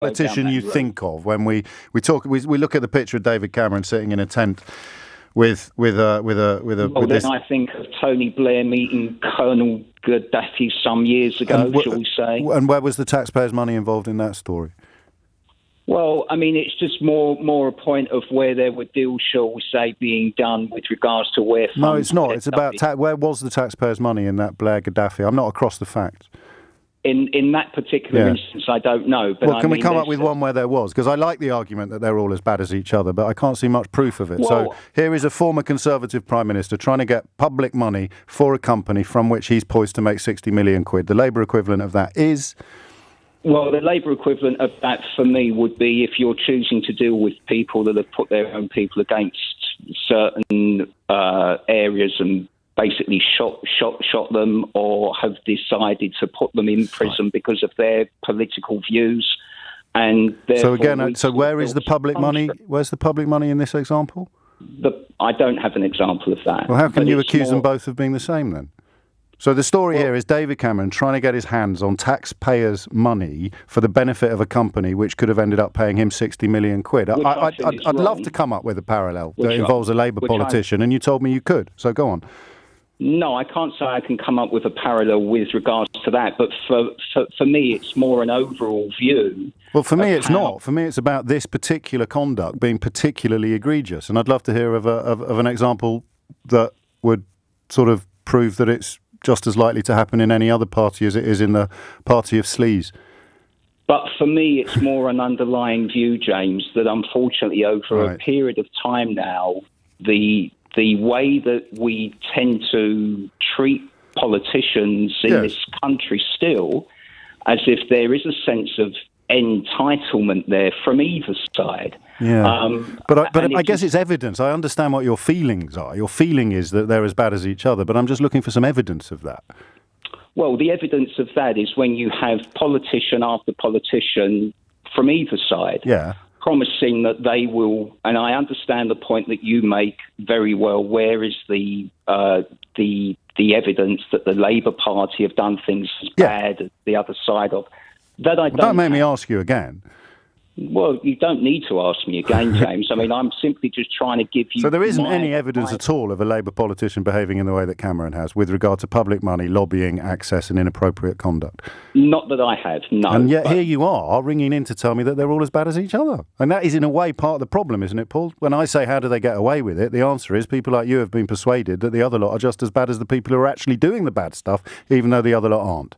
politician you think of when we look at the picture of David Cameron sitting in a tent with this. I think of Tony Blair meeting Colonel Gaddafi some years ago, shall we say? And where was the taxpayers' money involved in that story? Well, I mean, it's just more a point of where there were deals, shall we say, being done with regards to where. No, it's not. It's about where was the taxpayers' money in that Blair Gaddafi? I'm not across the facts. In that particular instance, I don't know. But can we come up with one where there was? Because I like the argument that they're all as bad as each other, but I can't see much proof of it. So here is a former Conservative Prime Minister trying to get public money for a company from which he's poised to make 60 million quid. The Labour equivalent of that is... Well, the Labour equivalent of that for me would be if you're choosing to deal with people that have put their own people against certain areas and basically shot them, or have decided to put them in prison because of their political views. And so again, where is the public money? Where's the public money in this example? I don't have an example of that. Well, how can you accuse them both of being the same then? So the story here is David Cameron trying to get his hands on taxpayers' money for the benefit of a company which could have ended up paying him 60 million quid. I'd love to come up with a parallel that involves a Labour politician, and you told me you could. So go on. No, I can't say I can come up with a parallel with regards to that, but for me, it's more an overall view. Well, for me, it's not. For me, it's about this particular conduct being particularly egregious, and I'd love to hear of an example that would sort of prove that it's just as likely to happen in any other party as it is in the party of sleaze. But for me, it's more an underlying view, James, that unfortunately over a period of time now, the way that we tend to treat politicians in this country still, as if there is a sense of entitlement there from either side. Yeah, but I guess it's evidence. I understand what your feelings are. Your feeling is that they're as bad as each other, but I'm just looking for some evidence of that. Well, the evidence of that is when you have politician after politician from either side promising that they will, and I understand the point that you make very well, where is the evidence that the Labour Party have done things as bad as the other side of. Don't make me ask you again. Well, you don't need to ask me again, James. I mean, I'm simply just trying to give you... So there isn't any evidence at all of a Labour politician behaving in the way that Cameron has with regard to public money, lobbying, access and inappropriate conduct? Not that I have, no. And yet here you are ringing in to tell me that they're all as bad as each other. And that is in a way part of the problem, isn't it, Paul? When I say how do they get away with it, the answer is people like you have been persuaded that the other lot are just as bad as the people who are actually doing the bad stuff, even though the other lot aren't.